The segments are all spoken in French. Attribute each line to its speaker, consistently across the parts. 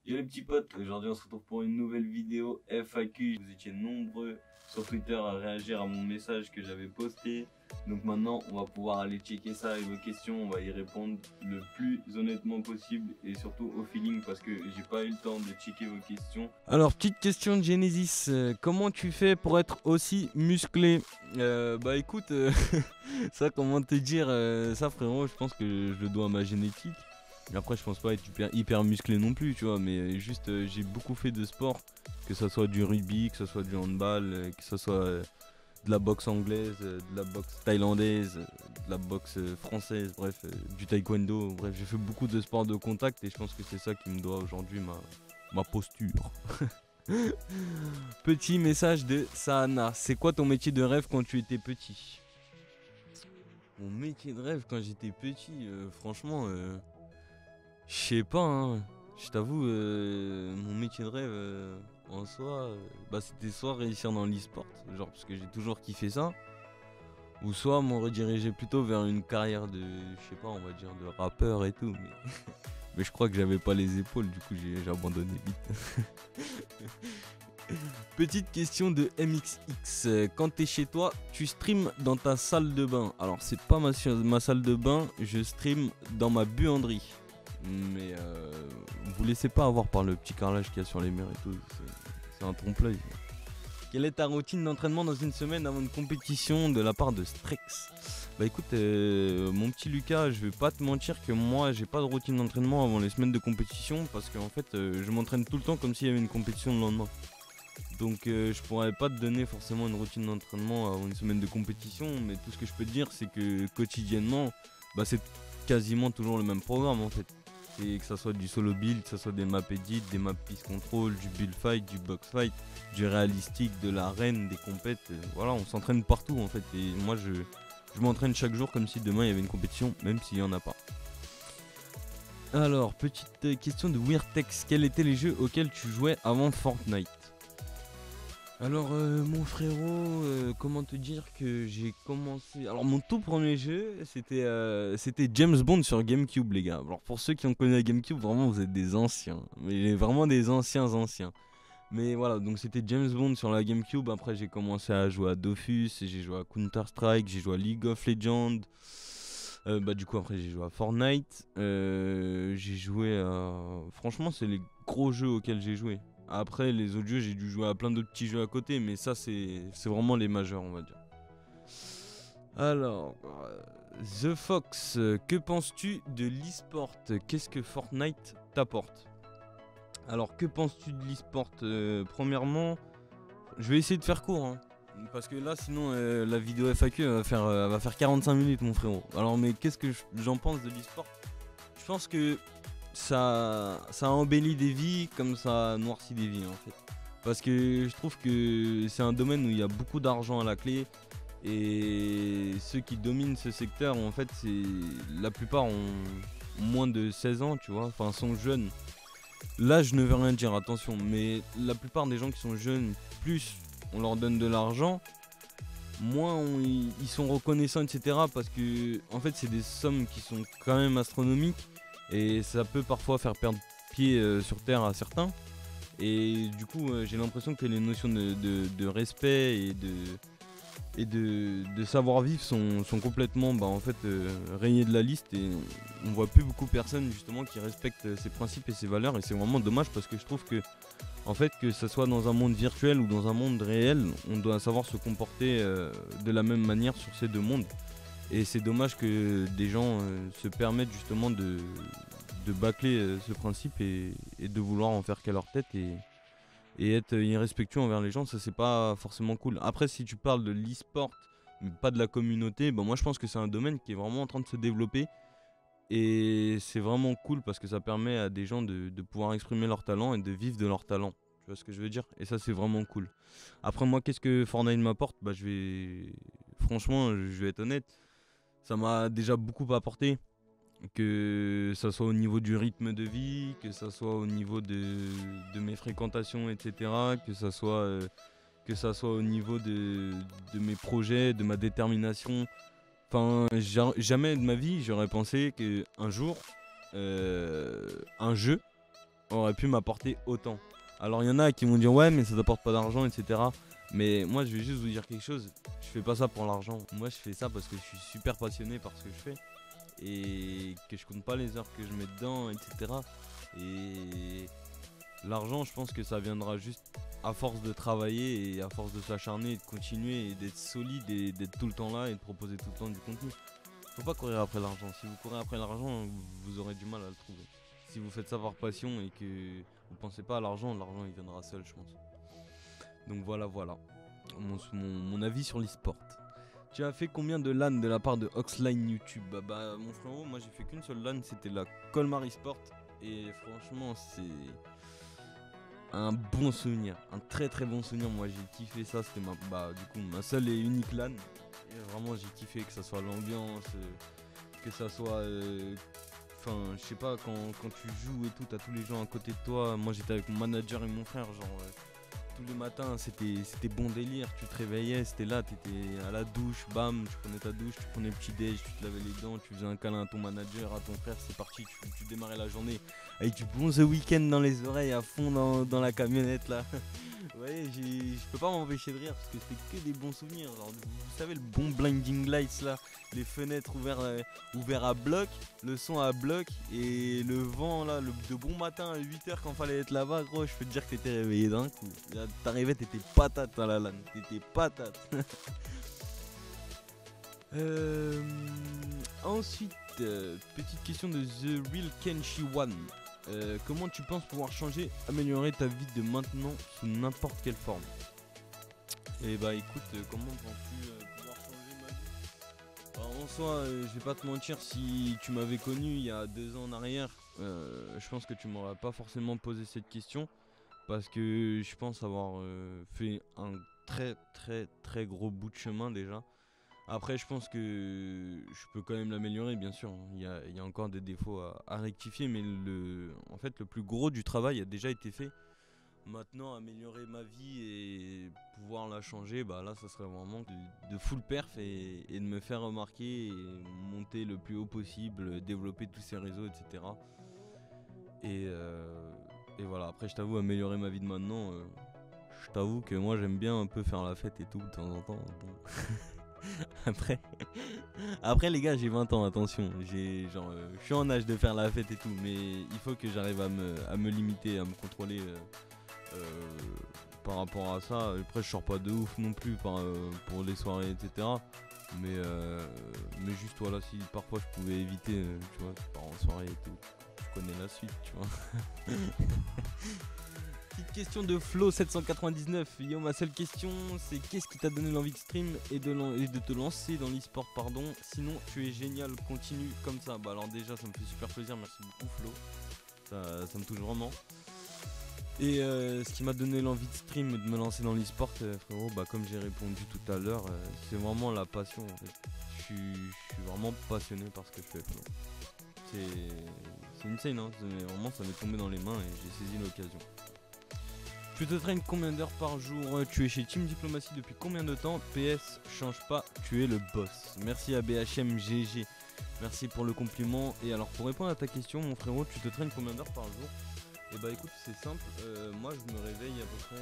Speaker 1: Yo les petits potes, aujourd'hui on se retrouve pour une nouvelle vidéo FAQ. Vous étiez nombreux sur Twitter à réagir à mon message que j'avais posté. Donc maintenant on va pouvoir aller checker ça et vos questions, on va y répondre le plus honnêtement possible et surtout au feeling parce que j'ai pas eu le temps de checker vos questions. Alors petite question de Genesis, comment tu fais pour être aussi musclé? Bah écoute, ça comment te dire, ça frérot, je pense que je le dois à ma génétique. Après, je pense pas être hyper musclé non plus, tu vois, mais juste j'ai beaucoup fait de sport, que ce soit du rugby, que ce soit du handball, que ce soit de la boxe anglaise, de la boxe thaïlandaise, de la boxe française, bref, du taekwondo. Bref, j'ai fait beaucoup de sports de contact et je pense que c'est ça qui me doit aujourd'hui ma posture. Petit message de Sahana, c'est quoi ton métier de rêve quand tu étais petit? Mon métier de rêve quand j'étais petit, franchement. Je sais pas, hein. Je t'avoue, mon métier de rêve en soi, bah c'était soit réussir dans l'e-sport, genre parce que j'ai toujours kiffé ça, ou soit m'en rediriger plutôt vers une carrière de, je sais pas, on va dire de rappeur et tout, mais, mais je crois que j'avais pas les épaules, du coup j'ai abandonné vite. Petite question de MXX, quand t'es chez toi, tu streams dans ta salle de bain. Alors c'est pas ma salle de bain, je stream dans ma buanderie. Mais vous laissez pas avoir par le petit carrelage qu'il y a sur les murs et tout, c'est un trompe-l'œil. Quelle est ta routine d'entraînement dans une semaine avant une compétition de la part de Strex? Bah écoute, mon petit Lucas, je vais pas te mentir que moi j'ai pas de routine d'entraînement avant les semaines de compétition parce qu'en fait je m'entraîne tout le temps comme s'il y avait une compétition le lendemain. Donc je pourrais pas te donner forcément une routine d'entraînement avant une semaine de compétition, mais tout ce que je peux te dire c'est que quotidiennement, bah c'est quasiment toujours le même programme en fait. Et que ça soit du solo build, que ça soit des maps edit, des maps piece control, du build fight, du box fight, du réalistique, de l'arène, des compètes, voilà, on s'entraîne partout en fait. Et moi je m'entraîne chaque jour comme si demain il y avait une compétition, même s'il n'y en a pas. Alors, petite question de Weirtex, quels étaient les jeux auxquels tu jouais avant Fortnite? Alors mon frérot, comment te dire que j'ai commencé. Alors mon tout premier jeu c'était James Bond sur GameCube les gars. Alors pour ceux qui ont connu la GameCube, vraiment vous êtes des anciens. Mais vraiment des anciens. Mais voilà, donc c'était James Bond sur la GameCube. Après j'ai commencé à jouer à Dofus, j'ai joué à Counter Strike, j'ai joué à League of Legends. Bah du coup après j'ai joué à Fortnite. J'ai joué à. Franchement c'est les gros jeux auxquels j'ai joué. Après, les autres jeux, j'ai dû jouer à plein d'autres petits jeux à côté, mais ça, c'est vraiment les majeurs, on va dire. Alors, The Fox, que penses-tu de l'e-sport? Qu'est-ce que Fortnite t'apporte? Alors, que penses-tu de l'e-sport? Premièrement, je vais essayer de faire court, hein, parce que là, sinon, la vidéo FAQ elle va faire 45 minutes, mon frérot. Alors, mais qu'est-ce que j'en pense de l'e-sport? Je pense que ça embellit des vies comme ça noircit des vies en fait. Parce que je trouve que c'est un domaine où il y a beaucoup d'argent à la clé et ceux qui dominent ce secteur en fait c'est la plupart ont moins de 16 ans tu vois, enfin sont jeunes. Là je ne veux rien dire attention mais la plupart des gens qui sont jeunes plus on leur donne de l'argent moins ils sont reconnaissants etc parce que en fait c'est des sommes qui sont quand même astronomiques et ça peut parfois faire perdre pied sur terre à certains. Et du coup, j'ai l'impression que les notions de respect et de savoir-vivre sont complètement en fait, rayées de la liste. Et on voit plus beaucoup de personnes justement qui respectent ces principes et ces valeurs. Et c'est vraiment dommage parce que je trouve que, en fait, que ce soit dans un monde virtuel ou dans un monde réel, on doit savoir se comporter de la même manière sur ces deux mondes. Et c'est dommage que des gens se permettent justement de bâcler ce principe et de vouloir en faire qu'à leur tête et être irrespectueux envers les gens, ça c'est pas forcément cool. Après si tu parles de l'e-sport, mais pas de la communauté, moi je pense que c'est un domaine qui est vraiment en train de se développer et c'est vraiment cool parce que ça permet à des gens de pouvoir exprimer leur talent et de vivre de leur talent. Tu vois ce que je veux dire? Et ça c'est vraiment cool. Après moi qu'est-ce que Fortnite m'apporte? Franchement je vais être honnête, ça m'a déjà beaucoup apporté. Que ça soit au niveau du rythme de vie, que ça soit au niveau de mes fréquentations, etc. Que ça soit au niveau de mes projets, de ma détermination. Enfin, jamais de ma vie, j'aurais pensé qu'un jour, un jeu aurait pu m'apporter autant. Alors il y en a qui vont dire ouais mais ça t'apporte pas d'argent, etc. Mais moi je vais juste vous dire quelque chose, je fais pas ça pour l'argent. Moi je fais ça parce que je suis super passionné par ce que je fais et que je compte pas les heures que je mets dedans, etc. Et l'argent, je pense que ça viendra juste à force de travailler et à force de s'acharner et de continuer et d'être solide et d'être tout le temps là et de proposer tout le temps du contenu. Faut pas courir après l'argent. Si vous courez après l'argent, vous aurez du mal à le trouver. Si vous faites ça par passion et que vous pensez pas à l'argent, l'argent il viendra seul, je pense. Donc voilà, voilà. Mon avis sur l'e-sport. Tu as fait combien de LAN de la part de Oxline YouTube? Bah mon frérot, moi j'ai fait qu'une seule LAN, c'était la Colmar eSport. Et franchement, c'est un bon souvenir, un très très bon souvenir. Moi j'ai kiffé ça, c'était ma seule et unique LAN. Et vraiment j'ai kiffé que ça soit l'ambiance, que ça soit enfin je sais pas, quand tu joues et tout, t'as tous les gens à côté de toi. Moi j'étais avec mon manager et mon frère, genre tous les matins c'était bon délire. Tu te réveillais, c'était là, t'étais à la douche, bam, tu prenais ta douche, tu prenais le petit déj, tu te lavais les dents, tu faisais un câlin à ton manager, à ton frère, c'est parti, tu démarrais la journée avec du bon The Weeknd dans les oreilles à fond dans la camionnette là. Ouais, je peux pas m'empêcher de rire parce que c'était que des bons souvenirs. Genre, vous savez, le bon blinding lights là, les fenêtres ouvertes à bloc, le son à bloc et le vent là, de bon matin à 8h quand fallait être là-bas, gros, je peux te dire que t'étais réveillé d'un coup. Là, t'arrivais, t'étais patate dans la LAN, t'étais patate. Ensuite, petite question de The Real Kenshi One. Comment tu penses pouvoir améliorer ta vie de maintenant sous n'importe quelle forme? Et bah écoute, comment penses-tu pouvoir changer ma vie? Alors, en soi, je vais pas te mentir, si tu m'avais connu il y a 2 ans en arrière, je pense que tu m'aurais pas forcément posé cette question. Parce que je pense avoir fait un très très très gros bout de chemin déjà. Après, je pense que je peux quand même l'améliorer, bien sûr. Il y a encore des défauts à rectifier, mais en fait, le plus gros du travail a déjà été fait. Maintenant, améliorer ma vie et pouvoir la changer, bah là, ça serait vraiment de full perf et de me faire remarquer et monter le plus haut possible, développer tous ces réseaux, etc. Et, voilà, après, je t'avoue, améliorer ma vie de maintenant, je t'avoue que moi, j'aime bien un peu faire la fête et tout, de temps en temps. Bon. Après les gars, j'ai 20 ans, attention, je suis en âge de faire la fête et tout, mais il faut que j'arrive à me limiter, à me contrôler par rapport à ça. Après je sors pas de ouf non plus pour les soirées, etc. Mais juste voilà, si parfois je pouvais éviter, tu vois, je pars en soirée et tout, je connais la suite, tu vois. Petite question de Flo799. Yo, ma seule question, c'est qu'est-ce qui t'a donné l'envie de stream et de te lancer dans l'e-sport, pardon. Sinon, tu es génial, continue comme ça. Bah alors déjà, ça me fait super plaisir, merci beaucoup Flo. Ça me touche vraiment. Et ce qui m'a donné l'envie de stream et de me lancer dans l'e-sport, frérot, bah comme j'ai répondu tout à l'heure, c'est vraiment la passion en fait. Je suis vraiment passionné par ce que je fais, Flo. C'est insane, hein. Vraiment, ça m'est tombé dans les mains et j'ai saisi l'occasion. Tu te traînes combien d'heures par jour? Tu es chez Team Diplomatie depuis combien de temps? PS, change pas, tu es le boss. Merci à BHMGG, merci pour le compliment. Et alors pour répondre à ta question mon frérot, tu te traînes combien d'heures par jour? Et bah écoute, c'est simple, moi je me réveille à peu près,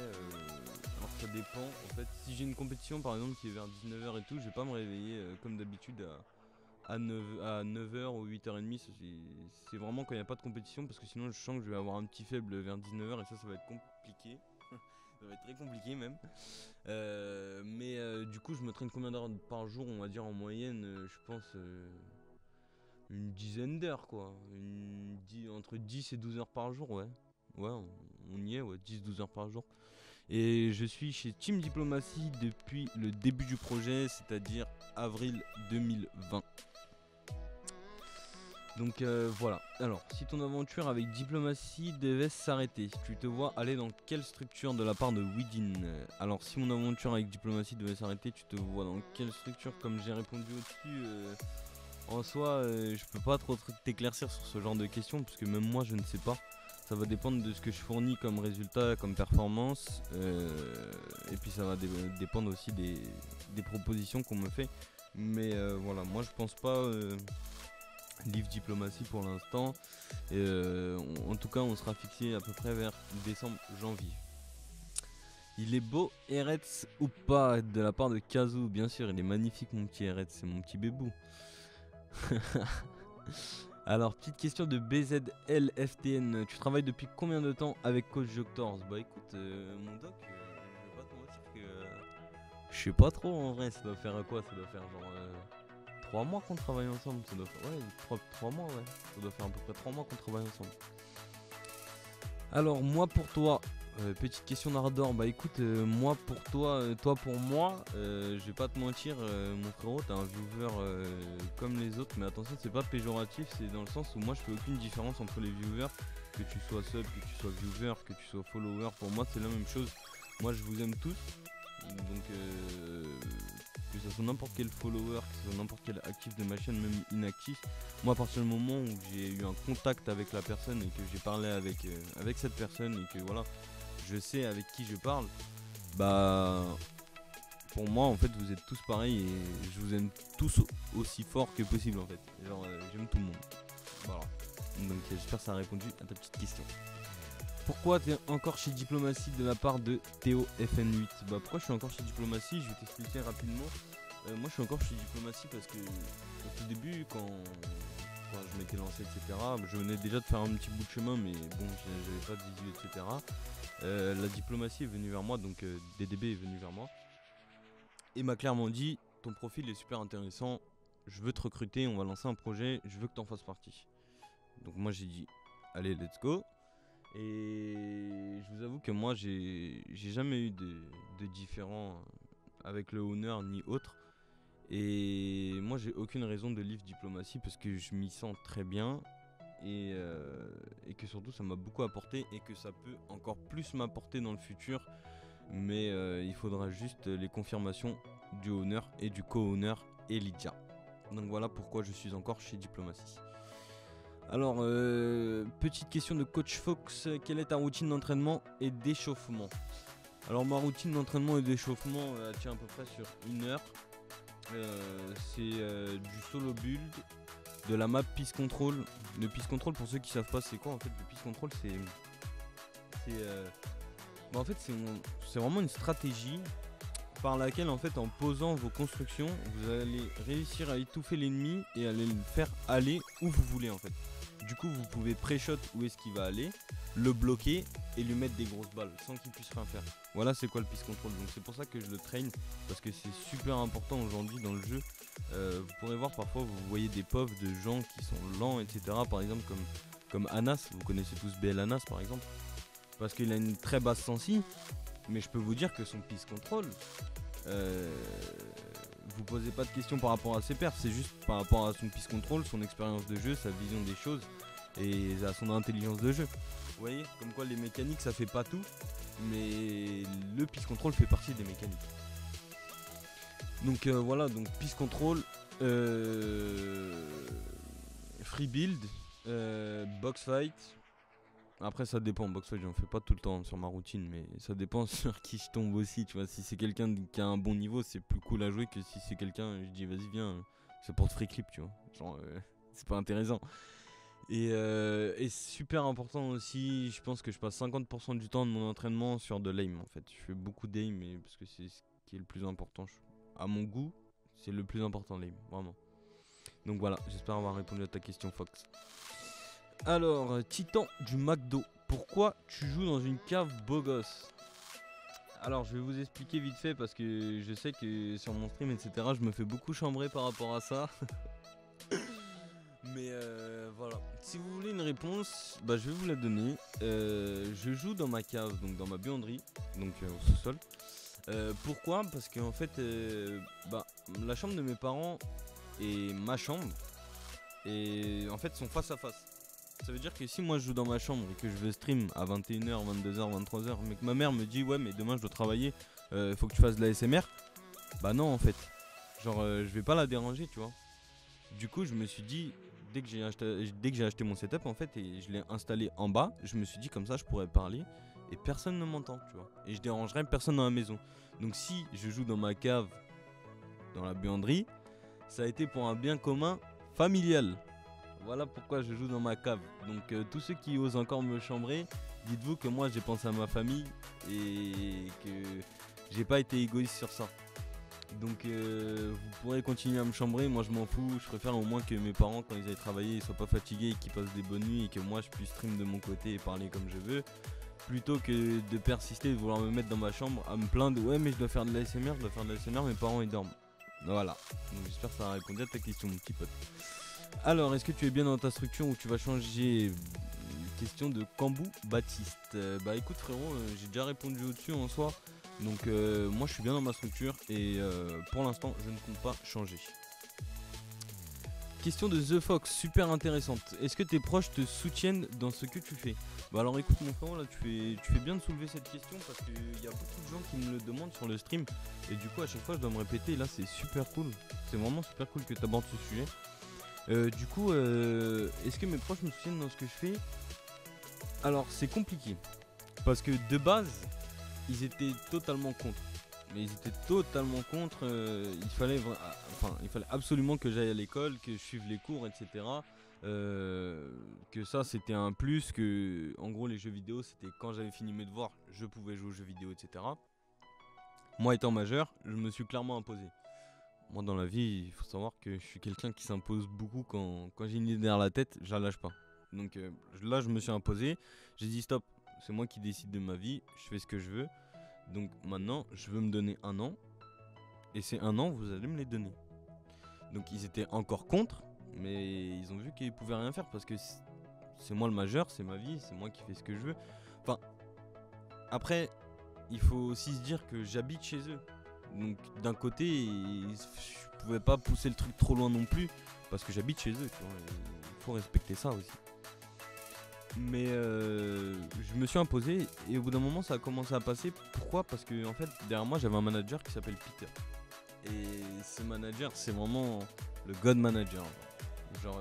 Speaker 1: alors ça dépend en fait. Si j'ai une compétition par exemple qui est vers 19h et tout, je vais pas me réveiller comme d'habitude à 9h ou 8h30. C'est vraiment quand il n'y a pas de compétition, parce que sinon je sens que je vais avoir un petit faible vers 19h et ça va être compliqué. Ça va être très compliqué même. Mais du coup je me traîne combien d'heures par jour? On va dire en moyenne, je pense une dizaine d'heures quoi. Entre 10 et 12 heures par jour, ouais. Ouais, on y est, ouais, 10-12 heures par jour. Et je suis chez Team Diplomatie depuis le début du projet, c'est-à-dire avril 2020. Donc voilà. Alors, si ton aventure avec Diplomatie devait s'arrêter, tu te vois aller dans quelle structure de la part de Widin? Alors, si mon aventure avec Diplomatie devait s'arrêter, tu te vois dans quelle structure? Comme j'ai répondu au-dessus, en soi, je peux pas trop t'éclaircir sur ce genre de questions, parce que même moi, je ne sais pas. Ça va dépendre de ce que je fournis comme résultat, comme performance. Et puis ça va dépendre aussi des propositions qu'on me fait. Mais voilà, moi je pense pas Livre diplomatie pour l'instant. En tout cas, on sera fixé à peu près vers décembre-janvier. Il est beau Eretz ou pas de la part de Kazoo? Bien sûr, il est magnifique mon petit Eretz, c'est mon petit bébou. Alors, petite question de BZLFTN. Tu travailles depuis combien de temps avec Coach Joctors? Bah écoute, mon doc, je vais pas te mentir que je sais pas trop en vrai. Ça doit faire quoi? Ça doit faire genre 3 mois qu'on travaille ensemble. Ça doit faire, ouais, 3 mois, ouais. Ça doit faire à peu près 3 mois qu'on travaille ensemble. Alors, moi pour toi, petite question d'Ardor. Bah écoute, moi pour toi, toi pour moi, je vais pas te mentir, mon frérot, t'es un viewer comme les autres, mais attention, c'est pas péjoratif, c'est dans le sens où moi je fais aucune différence entre les viewers, que tu sois sub, que tu sois viewer, que tu sois follower, pour moi c'est la même chose. Moi je vous aime tous, donc que ce soit n'importe quel follower, que ce soit n'importe quel actif de ma chaîne, même inactif, moi à partir du moment où j'ai eu un contact avec la personne et que j'ai parlé avec cette personne et que voilà, je sais avec qui je parle, bah pour moi en fait vous êtes tous pareils et je vous aime tous aussi fort que possible en fait. Genre j'aime tout le monde. Voilà. Donc j'espère que ça a répondu à ta petite question. Pourquoi t'es encore chez Diplomatie de la part de Théo FN8? Bah pourquoi je suis encore chez Diplomatie? Je vais t'expliquer rapidement. Moi je suis encore chez Diplomatie parce que au tout début quand je m'étais lancé etc, je venais déjà de faire un petit bout de chemin mais bon j'avais pas de visu etc. La diplomatie est venue vers moi, donc DDB est venu vers moi et m'a clairement dit ton profil est super intéressant, je veux te recruter, on va lancer un projet, je veux que tu en fasses partie. Donc moi j'ai dit allez let's go. Et je vous avoue que moi j'ai jamais eu de différent avec le honneur ni autre. Et moi j'ai aucune raison de livre diplomatie parce que je m'y sens très bien. Et que surtout ça m'a beaucoup apporté et que ça peut encore plus m'apporter dans le futur. Mais il faudra juste les confirmations du honneur et du co-honneur et Lydia. Donc voilà pourquoi je suis encore chez Diplomatie. Alors, petite question de Coach Fox, quelle est ta routine d'entraînement et d'échauffement? Alors ma routine d'entraînement et d'échauffement elle tient à peu près sur 1 heure. C'est du solo build, de la map Peace Control. Le Peace Control, pour ceux qui savent pas c'est quoi en fait, le Peace Control en fait c'est vraiment une stratégie par laquelle en fait en posant vos constructions vous allez réussir à étouffer l'ennemi et à le faire aller où vous voulez en fait. Du coup vous pouvez pré-shot où est-ce qu'il va aller, le bloquer et lui mettre des grosses balles sans qu'il puisse rien faire. Voilà c'est quoi le Peace Control, donc c'est pour ça que je le traîne parce que c'est super important aujourd'hui dans le jeu. Vous pourrez voir parfois vous voyez des pofs de gens qui sont lents etc, par exemple comme Anas, vous connaissez tous BL Anas par exemple, parce qu'il a une très basse sensi, mais je peux vous dire que son Peace Control, vous posez pas de questions par rapport à ses perfs, c'est juste par rapport à son Peace Control, son expérience de jeu, sa vision des choses et à son intelligence de jeu. Vous voyez, comme quoi les mécaniques ça fait pas tout, mais le Peace Control fait partie des mécaniques. Donc voilà, donc Peace Control, free build, box fight. Après ça dépend, box fight j'en fais pas tout le temps sur ma routine, mais ça dépend sur qui je tombe aussi, tu vois. Si c'est quelqu'un qui a un bon niveau, c'est plus cool à jouer que si c'est quelqu'un, je dis vas-y viens, c'est pour te free clip, tu vois. Genre c'est pas intéressant. Et super important aussi, je pense que je passe 50% du temps de mon entraînement sur de l'aim en fait. Je fais beaucoup d'aim parce que c'est ce qui est le plus important. À mon goût, c'est le plus important l'aim, vraiment. Donc voilà, j'espère avoir répondu à ta question Fox. Alors, Titan du McDo, pourquoi tu joues dans une cave beau gosse? Alors je vais vous expliquer vite fait parce que je sais que sur mon stream etc je me fais beaucoup chambrer par rapport à ça. Mais voilà, si vous voulez une réponse, bah, je vais vous la donner. Je joue dans ma cave, donc dans ma buanderie, donc au sous-sol. Pourquoi? Parce que en fait, la chambre de mes parents et ma chambre et en fait sont face à face. Ça veut dire que si moi je joue dans ma chambre et que je veux stream à 21h, 22h, 23h, mais que ma mère me dit ouais mais demain je dois travailler, faut que tu fasses de la SMR, bah non en fait. Genre je vais pas la déranger tu vois. Du coup je me suis dit, dès que j'ai acheté mon setup en fait et je l'ai installé en bas, je me suis dit comme ça je pourrais parler et personne ne m'entend tu vois. Et je dérangerai personne dans la maison. Donc si je joue dans ma cave, dans la buanderie, ça a été pour un bien commun familial. Voilà pourquoi je joue dans ma cave. Donc tous ceux qui osent encore me chambrer, dites-vous que moi j'ai pensé à ma famille et que j'ai pas été égoïste sur ça. Donc vous pourrez continuer à me chambrer, moi je m'en fous, je préfère au moins que mes parents quand ils aillent travailler ils soient pas fatigués et qu'ils passent des bonnes nuits et que moi je puisse stream de mon côté et parler comme je veux, plutôt que de persister, de vouloir me mettre dans ma chambre à me plaindre, ouais mais je dois faire de l'ASMR, mes parents ils dorment. Voilà, donc j'espère que ça a répondu à ta question mon petit pote. Alors est-ce que tu es bien dans ta structure ou tu vas changer? Question de Cambou Baptiste. Bah écoute frérot, j'ai déjà répondu au-dessus en soi. Donc moi je suis bien dans ma structure et pour l'instant je ne compte pas changer. Question de The Fox, super intéressante. Est-ce que tes proches te soutiennent dans ce que tu fais? Bah alors écoute mon frère, là tu fais bien de soulever cette question parce qu'il y a beaucoup de gens qui me le demandent sur le stream. Et du coup à chaque fois je dois me répéter, là c'est super cool. C'est vraiment super cool que tu abordes ce sujet. Du coup est-ce que mes proches me soutiennent dans ce que je fais? Alors c'est compliqué. Parce que de base ils étaient totalement contre. Mais ils étaient totalement contre. Il fallait absolument que j'aille à l'école, que je suive les cours, etc. Que ça c'était un plus. Que en gros les jeux vidéo c'était quand j'avais fini mes devoirs, je pouvais jouer aux jeux vidéo, etc. Moi étant majeur, je me suis clairement imposé. Moi dans la vie, il faut savoir que je suis quelqu'un qui s'impose beaucoup quand j'ai une idée derrière la tête, je la lâche pas. Donc là je me suis imposé. J'ai dit stop. C'est moi qui décide de ma vie, je fais ce que je veux. Donc maintenant, je veux me donner un an. Et ces un an, vous allez me les donner. Donc ils étaient encore contre, mais ils ont vu qu'ils pouvaient rien faire parce que c'est moi le majeur, c'est ma vie, c'est moi qui fais ce que je veux. Enfin, après, il faut aussi se dire que j'habite chez eux. Donc d'un côté, je pouvais pas pousser le truc trop loin non plus parce que j'habite chez eux. Tu vois, il faut respecter ça aussi. Mais je me suis imposé et au bout d'un moment ça a commencé à passer. Pourquoi? Parce que en fait derrière moi j'avais un manager qui s'appelle Peter. Et ce manager c'est vraiment le god manager. Genre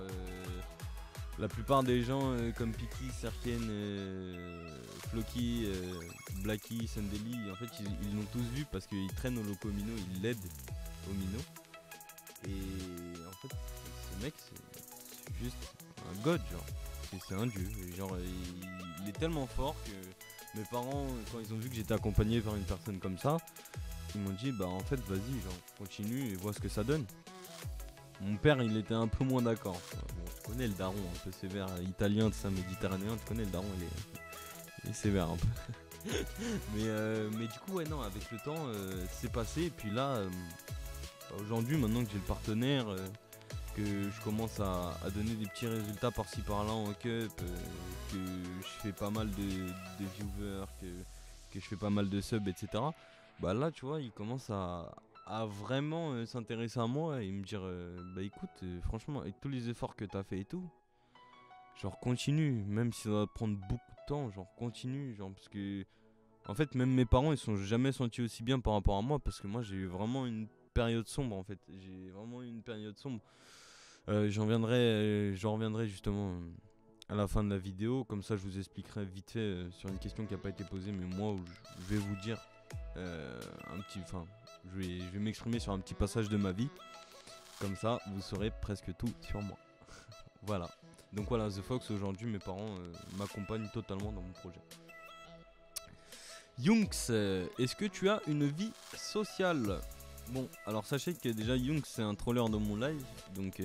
Speaker 1: la plupart des gens comme Piki, Serken, Floki, Blacky, Sandeli, en fait ils l'ont tous vu parce qu'ils traînent au Locomino, ils l'aident au Mino. Et en fait ce mec c'est juste un god genre. C'est un dieu, genre il est tellement fort que mes parents quand ils ont vu que j'étais accompagné par une personne comme ça, ils m'ont dit bah en fait vas-y genre continue et vois ce que ça donne. Mon père il était un peu moins d'accord. Bon, tu connais le daron un peu sévère, italien de Saint-Méditerranéen, tu connais le daron il est sévère un peu. mais du coup ouais non avec le temps c'est passé et puis là aujourd'hui maintenant que j'ai le partenaire que je commence à donner des petits résultats par-ci par-là en cup, que je fais pas mal de viewers, que je fais pas mal de subs, etc. Bah là, tu vois, il commence à vraiment s'intéresser à moi et me dire bah écoute, franchement, avec tous les efforts que t'as fait et tout, genre continue, même si ça va te prendre beaucoup de temps, genre continue, genre parce que en fait, même mes parents ils sont jamais sentis aussi bien par rapport à moi parce que moi j'ai eu vraiment une période sombre en fait, j'ai vraiment eu une période sombre. J'en reviendrai justement à la fin de la vidéo, comme ça je vous expliquerai vite fait sur une question qui n'a pas été posée, mais moi où je vais vous dire je vais m'exprimer sur un petit passage de ma vie, comme ça vous saurez presque tout sur moi. Voilà, donc voilà The Fox, aujourd'hui mes parents m'accompagnent totalement dans mon projet. Yunks, est-ce que tu as une vie sociale? Bon, alors sachez que déjà Young c'est un troller dans mon live, donc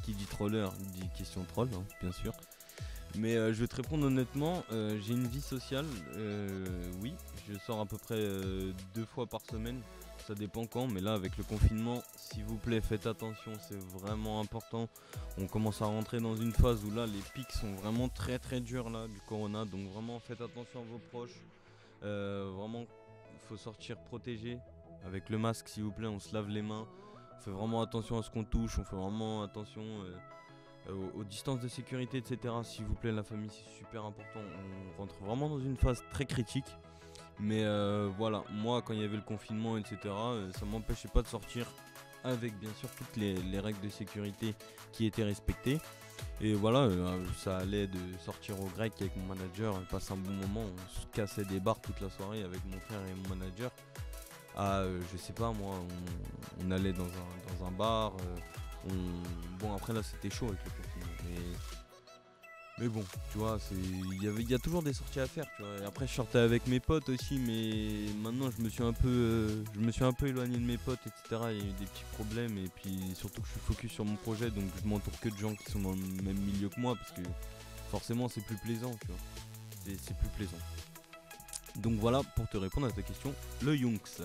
Speaker 1: qui dit troller dit question troll, hein, bien sûr. Mais je vais te répondre honnêtement, j'ai une vie sociale, oui, je sors à peu près 2 fois par semaine, ça dépend quand, mais là avec le confinement, s'il vous plaît faites attention, c'est vraiment important. On commence à rentrer dans une phase où là les pics sont vraiment très très durs là du corona, donc vraiment faites attention à vos proches, vraiment il faut sortir protégé. Avec le masque s'il vous plaît, on se lave les mains, on fait vraiment attention à ce qu'on touche, on fait vraiment attention aux distances de sécurité, etc. S'il vous plaît la famille c'est super important, on rentre vraiment dans une phase très critique. Mais voilà, moi quand il y avait le confinement, etc., ça m'empêchait pas de sortir avec bien sûr toutes les règles de sécurité qui étaient respectées. Et voilà, ça allait de sortir au grec avec mon manager, passer un bon moment, on se cassait des barres toute la soirée avec mon frère et mon manager. Je sais pas moi, on allait dans un bar, bon après là c'était chaud avec le confinement, Mais bon, tu vois, il y a toujours des sorties à faire, tu vois. Et après, je sortais avec mes potes aussi, mais maintenant, je me suis un peu éloigné de mes potes, etc. Il y a eu des petits problèmes, et puis surtout que je suis focus sur mon projet, donc je m'entoure que de gens qui sont dans le même milieu que moi, parce que forcément, c'est plus plaisant, tu vois. C'est plus plaisant. Donc voilà, pour te répondre à ta question, le Yunks.